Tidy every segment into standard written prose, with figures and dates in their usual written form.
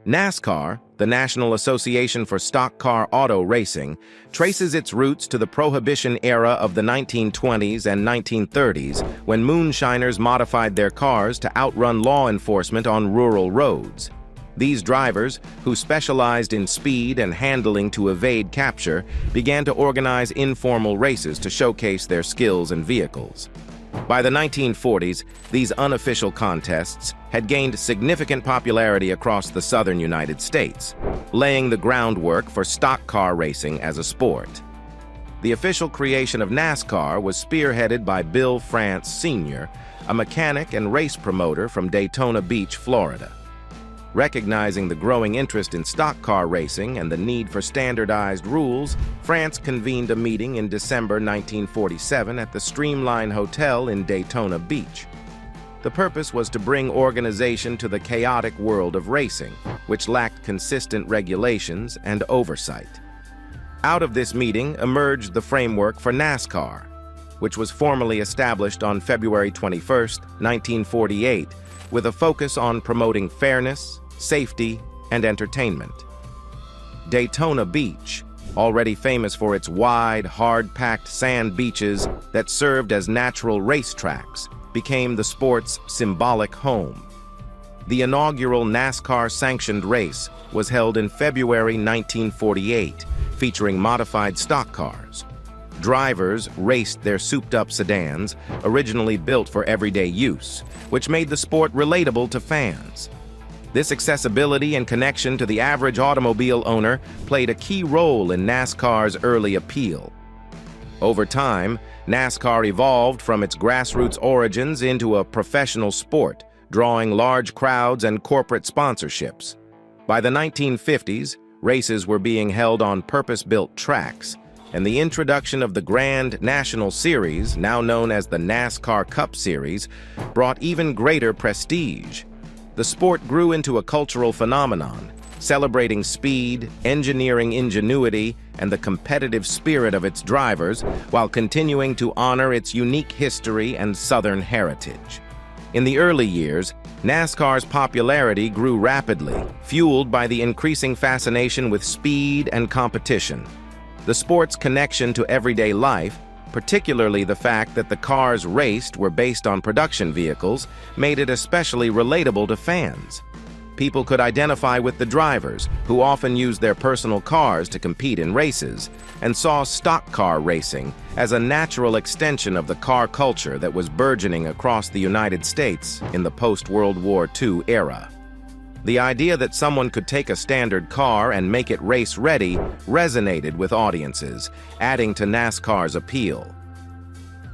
NASCAR, the National Association for Stock Car Auto Racing, traces its roots to the Prohibition era of the 1920s and 1930s, when moonshiners modified their cars to outrun law enforcement on rural roads. These drivers, who specialized in speed and handling to evade capture, began to organize informal races to showcase their skills and vehicles. By the 1940s, these unofficial contests had gained significant popularity across the southern United States, laying the groundwork for stock car racing as a sport. The official creation of NASCAR was spearheaded by Bill France Sr., a mechanic and race promoter from Daytona Beach, Florida. Recognizing the growing interest in stock car racing and the need for standardized rules, France convened a meeting in December 1947 at the Streamline Hotel in Daytona Beach. The purpose was to bring organization to the chaotic world of racing, which lacked consistent regulations and oversight. Out of this meeting emerged the framework for NASCAR, which was formally established on February 21, 1948, with a focus on promoting fairness, safety, and entertainment. Daytona Beach, already famous for its wide, hard-packed sand beaches that served as natural racetracks, became the sport's symbolic home. The inaugural NASCAR-sanctioned race was held in February 1948, featuring modified stock cars. Drivers raced their souped-up sedans, originally built for everyday use, which made the sport relatable to fans. This accessibility and connection to the average automobile owner played a key role in NASCAR's early appeal. Over time, NASCAR evolved from its grassroots origins into a professional sport, drawing large crowds and corporate sponsorships. By the 1950s, races were being held on purpose-built tracks, and the introduction of the Grand National Series, now known as the NASCAR Cup Series, brought even greater prestige. The sport grew into a cultural phenomenon, celebrating speed, engineering ingenuity, and the competitive spirit of its drivers, while continuing to honor its unique history and Southern heritage. In the early years, NASCAR's popularity grew rapidly, fueled by the increasing fascination with speed and competition. The sport's connection to everyday life, particularly the fact that the cars raced were based on production vehicles, made it especially relatable to fans. People could identify with the drivers, who often used their personal cars to compete in races, and saw stock car racing as a natural extension of the car culture that was burgeoning across the United States in the post-World War II era. The idea that someone could take a standard car and make it race-ready resonated with audiences, adding to NASCAR's appeal.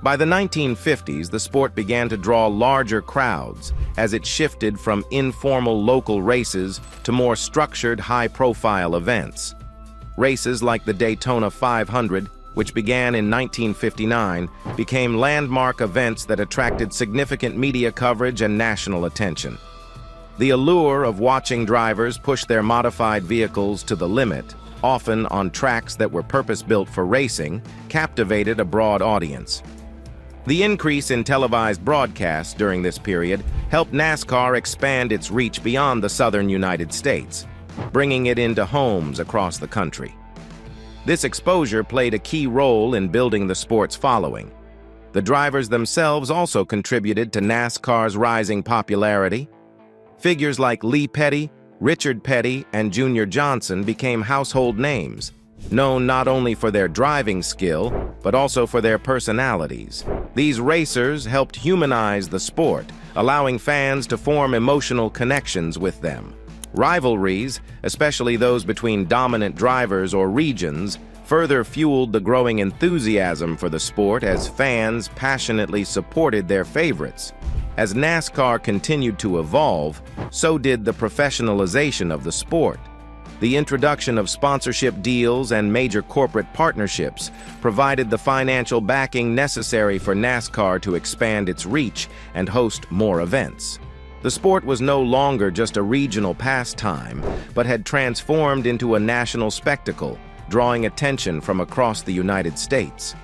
By the 1950s, the sport began to draw larger crowds as it shifted from informal local races to more structured, high-profile events. Races like the Daytona 500, which began in 1959, became landmark events that attracted significant media coverage and national attention. The allure of watching drivers push their modified vehicles to the limit, often on tracks that were purpose-built for racing, captivated a broad audience. The increase in televised broadcasts during this period helped NASCAR expand its reach beyond the southern United States, bringing it into homes across the country. This exposure played a key role in building the sport's following. The drivers themselves also contributed to NASCAR's rising popularity. Figures like Lee Petty, Richard Petty, and Junior Johnson became household names, known not only for their driving skill, but also for their personalities. These racers helped humanize the sport, allowing fans to form emotional connections with them. Rivalries, especially those between dominant drivers or regions, further fueled the growing enthusiasm for the sport as fans passionately supported their favorites. As NASCAR continued to evolve, so did the professionalization of the sport. The introduction of sponsorship deals and major corporate partnerships provided the financial backing necessary for NASCAR to expand its reach and host more events. The sport was no longer just a regional pastime, but had transformed into a national spectacle, drawing attention from across the United States.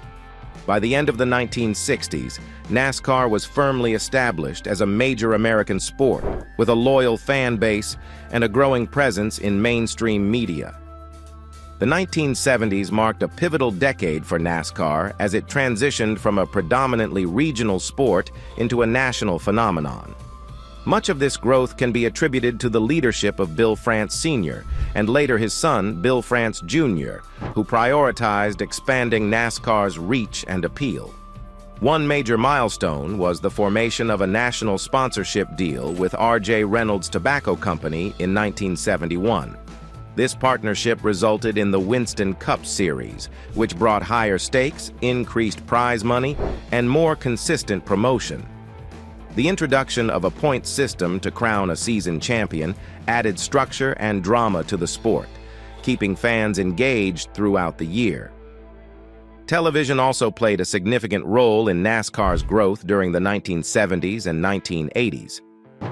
By the end of the 1960s, NASCAR was firmly established as a major American sport with a loyal fan base and a growing presence in mainstream media. The 1970s marked a pivotal decade for NASCAR as it transitioned from a predominantly regional sport into a national phenomenon. Much of this growth can be attributed to the leadership of Bill France Sr. and later his son, Bill France Jr., who prioritized expanding NASCAR's reach and appeal. One major milestone was the formation of a national sponsorship deal with R.J. Reynolds Tobacco Company in 1971. This partnership resulted in the Winston Cup Series, which brought higher stakes, increased prize money, and more consistent promotion. The introduction of a point system to crown a season champion added structure and drama to the sport, keeping fans engaged throughout the year. Television also played a significant role in NASCAR's growth during the 1970s and 1980s.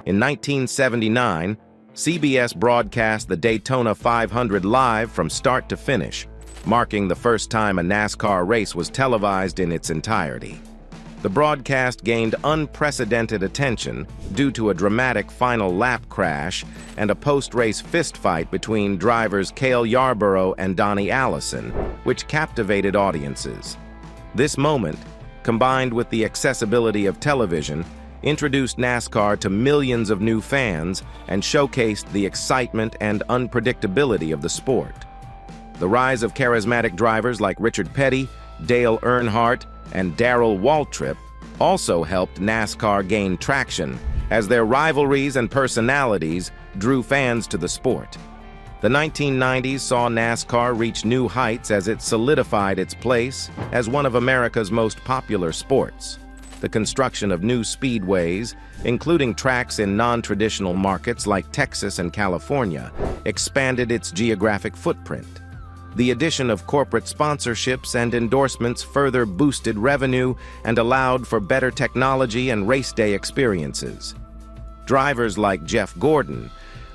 In 1979, CBS broadcast the Daytona 500 live from start to finish, marking the first time a NASCAR race was televised in its entirety. The broadcast gained unprecedented attention due to a dramatic final lap crash and a post-race fistfight between drivers Cale Yarborough and Donnie Allison, which captivated audiences. This moment, combined with the accessibility of television, introduced NASCAR to millions of new fans and showcased the excitement and unpredictability of the sport. The rise of charismatic drivers like Richard Petty, Dale Earnhardt, and Darrell Waltrip also helped NASCAR gain traction as their rivalries and personalities drew fans to the sport. The 1990s saw NASCAR reach new heights as it solidified its place as one of America's most popular sports. The construction of new speedways, including tracks in non-traditional markets like Texas and California, expanded its geographic footprint. The addition of corporate sponsorships and endorsements further boosted revenue and allowed for better technology and race day experiences. Drivers like Jeff Gordon,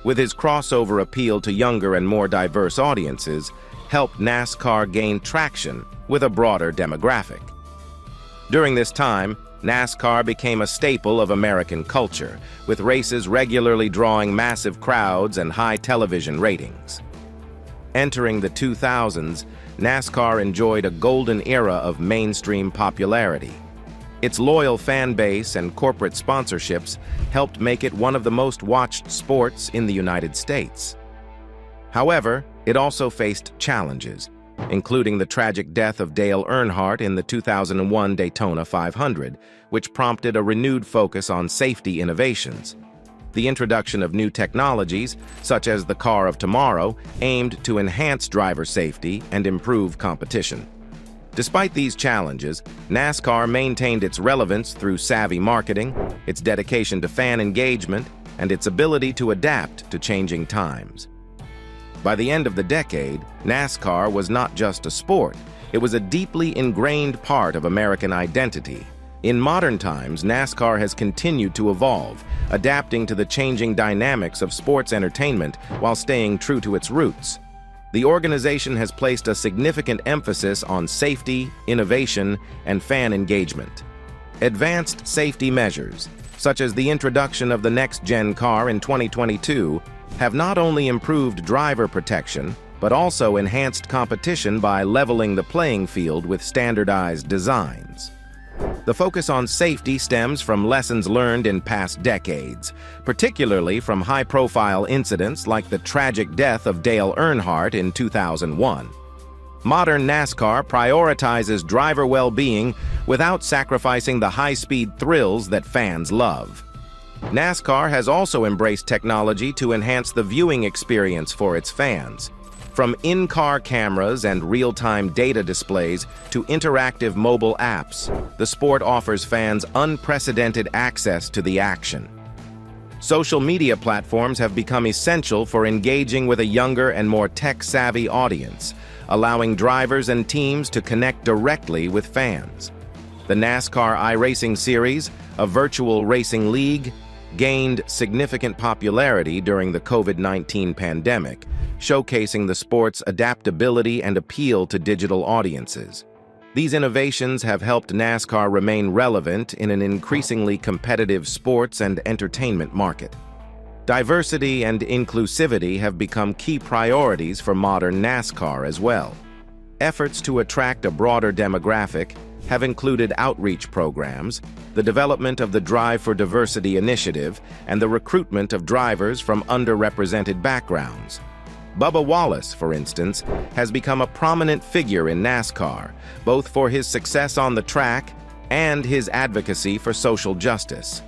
with his crossover appeal to younger and more diverse audiences, helped NASCAR gain traction with a broader demographic. During this time, NASCAR became a staple of American culture, with races regularly drawing massive crowds and high television ratings. Entering the 2000s, NASCAR enjoyed a golden era of mainstream popularity. Its loyal fan base and corporate sponsorships helped make it one of the most watched sports in the United States. However, it also faced challenges, including the tragic death of Dale Earnhardt in the 2001 Daytona 500, which prompted a renewed focus on safety innovations. The introduction of new technologies, such as the car of tomorrow, aimed to enhance driver safety and improve competition. Despite these challenges, NASCAR maintained its relevance through savvy marketing, its dedication to fan engagement, and its ability to adapt to changing times. By the end of the decade, NASCAR was not just a sport, it was a deeply ingrained part of American identity. In modern times, NASCAR has continued to evolve, adapting to the changing dynamics of sports entertainment while staying true to its roots. The organization has placed a significant emphasis on safety, innovation, and fan engagement. Advanced safety measures, such as the introduction of the next-gen car in 2022, have not only improved driver protection, but also enhanced competition by leveling the playing field with standardized designs. The focus on safety stems from lessons learned in past decades, particularly from high-profile incidents like the tragic death of Dale Earnhardt in 2001. Modern NASCAR prioritizes driver well-being without sacrificing the high-speed thrills that fans love. NASCAR has also embraced technology to enhance the viewing experience for its fans. From in-car cameras and real-time data displays to interactive mobile apps, the sport offers fans unprecedented access to the action. Social media platforms have become essential for engaging with a younger and more tech-savvy audience, allowing drivers and teams to connect directly with fans. The NASCAR iRacing Series, a virtual racing league, gained significant popularity during the COVID-19 pandemic, showcasing the sport's adaptability and appeal to digital audiences. These innovations have helped NASCAR remain relevant in an increasingly competitive sports and entertainment market. Diversity and inclusivity have become key priorities for modern NASCAR as well. Efforts to attract a broader demographic have included outreach programs, the development of the Drive for Diversity initiative, and the recruitment of drivers from underrepresented backgrounds. Bubba Wallace, for instance, has become a prominent figure in NASCAR, both for his success on the track and his advocacy for social justice.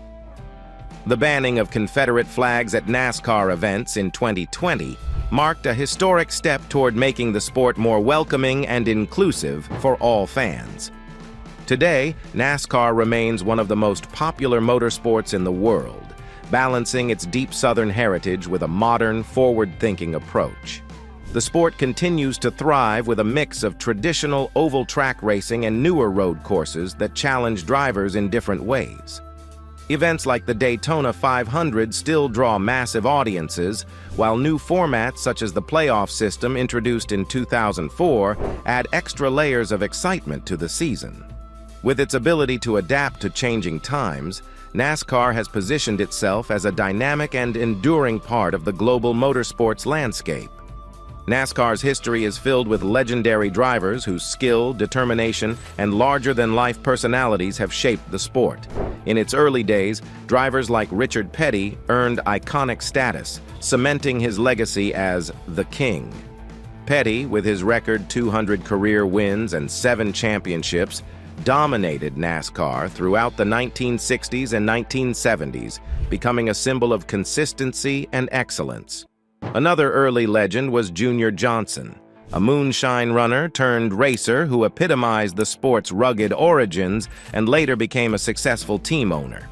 The banning of Confederate flags at NASCAR events in 2020 marked a historic step toward making the sport more welcoming and inclusive for all fans. Today, NASCAR remains one of the most popular motorsports in the world, balancing its deep Southern heritage with a modern, forward-thinking approach. The sport continues to thrive with a mix of traditional oval track racing and newer road courses that challenge drivers in different ways. Events like the Daytona 500 still draw massive audiences, while new formats such as the playoff system introduced in 2004 add extra layers of excitement to the season. With its ability to adapt to changing times, NASCAR has positioned itself as a dynamic and enduring part of the global motorsports landscape. NASCAR's history is filled with legendary drivers whose skill, determination, and larger-than-life personalities have shaped the sport. In its early days, drivers like Richard Petty earned iconic status, cementing his legacy as the King. Petty, with his record 200 career wins and 7 championships, dominated NASCAR throughout the 1960s and 1970s, becoming a symbol of consistency and excellence. Another early legend was Junior Johnson, a moonshine runner turned racer who epitomized the sport's rugged origins and later became a successful team owner.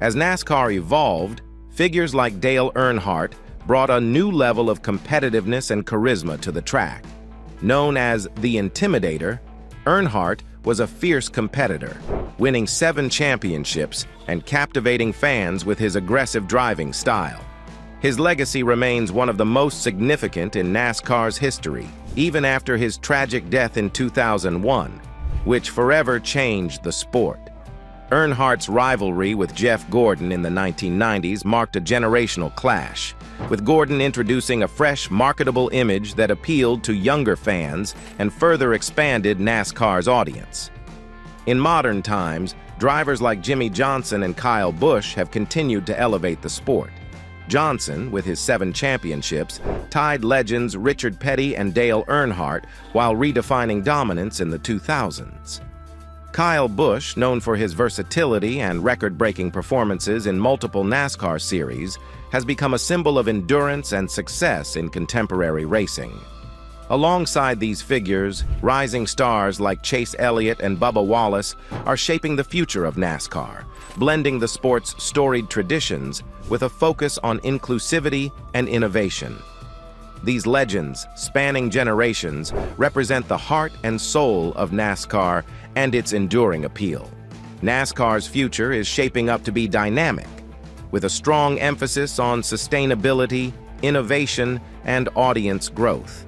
As NASCAR evolved, figures like Dale Earnhardt brought a new level of competitiveness and charisma to the track. Known as the Intimidator, Earnhardt was a fierce competitor, winning 7 championships and captivating fans with his aggressive driving style. His legacy remains one of the most significant in NASCAR's history, even after his tragic death in 2001, which forever changed the sport. Earnhardt's rivalry with Jeff Gordon in the 1990s marked a generational clash, with Gordon introducing a fresh, marketable image that appealed to younger fans and further expanded NASCAR's audience. In modern times, drivers like Jimmy Johnson and Kyle Busch have continued to elevate the sport. Johnson, with his 7 championships, tied legends Richard Petty and Dale Earnhardt while redefining dominance in the 2000s. Kyle Busch, known for his versatility and record-breaking performances in multiple NASCAR series, has become a symbol of endurance and success in contemporary racing. Alongside these figures, rising stars like Chase Elliott and Bubba Wallace are shaping the future of NASCAR, blending the sport's storied traditions with a focus on inclusivity and innovation. These legends, spanning generations, represent the heart and soul of NASCAR and its enduring appeal. NASCAR's future is shaping up to be dynamic, with a strong emphasis on sustainability, innovation, and audience growth.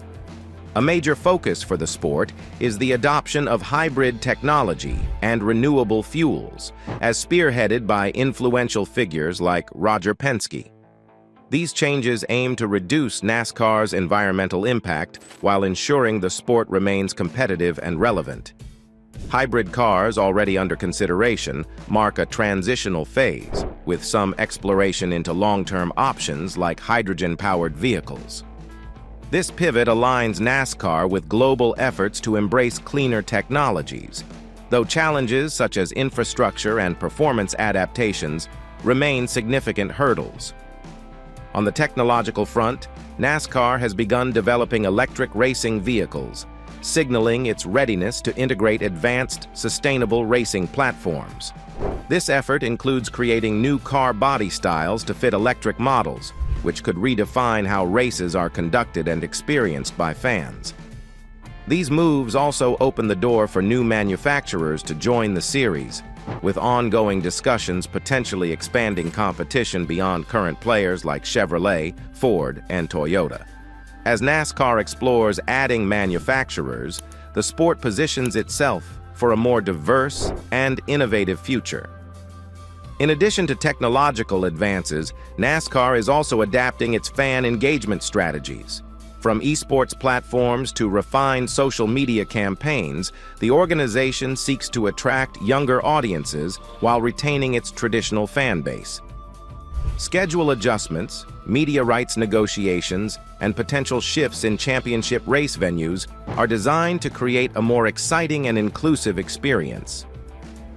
A major focus for the sport is the adoption of hybrid technology and renewable fuels, as spearheaded by influential figures like Roger Penske. These changes aim to reduce NASCAR's environmental impact while ensuring the sport remains competitive and relevant. Hybrid cars, already under consideration, mark a transitional phase, with some exploration into long-term options like hydrogen-powered vehicles. This pivot aligns NASCAR with global efforts to embrace cleaner technologies, though challenges such as infrastructure and performance adaptations remain significant hurdles. On the technological front, NASCAR has begun developing electric racing vehicles, signaling its readiness to integrate advanced, sustainable racing platforms. This effort includes creating new car body styles to fit electric models, which could redefine how races are conducted and experienced by fans. These moves also open the door for new manufacturers to join the series, with ongoing discussions potentially expanding competition beyond current players like Chevrolet, Ford, and Toyota. As NASCAR explores adding manufacturers, the sport positions itself for a more diverse and innovative future. In addition to technological advances, NASCAR is also adapting its fan engagement strategies. From esports platforms to refined social media campaigns, the organization seeks to attract younger audiences while retaining its traditional fan base. Schedule adjustments, media rights negotiations, and potential shifts in championship race venues are designed to create a more exciting and inclusive experience.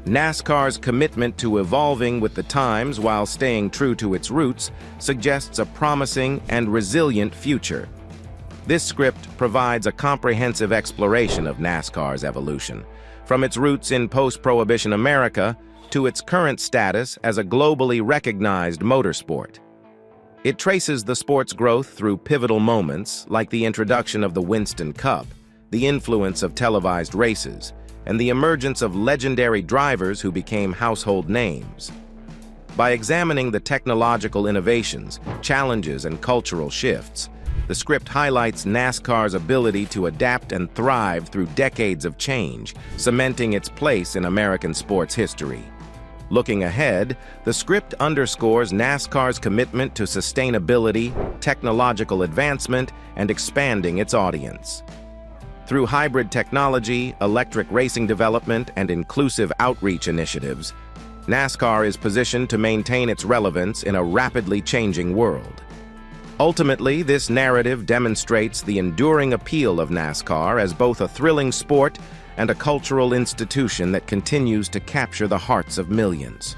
NASCAR's commitment to evolving with the times while staying true to its roots suggests a promising and resilient future. This script provides a comprehensive exploration of NASCAR's evolution, from its roots in post-Prohibition America to its current status as a globally recognized motorsport. It traces the sport's growth through pivotal moments like the introduction of the Winston Cup, the influence of televised races, and the emergence of legendary drivers who became household names. By examining the technological innovations, challenges, and cultural shifts, the script highlights NASCAR's ability to adapt and thrive through decades of change, cementing its place in American sports history. Looking ahead, the script underscores NASCAR's commitment to sustainability, technological advancement, and expanding its audience. Through hybrid technology, electric racing development, and inclusive outreach initiatives, NASCAR is positioned to maintain its relevance in a rapidly changing world. Ultimately, this narrative demonstrates the enduring appeal of NASCAR as both a thrilling sport and a cultural institution that continues to capture the hearts of millions.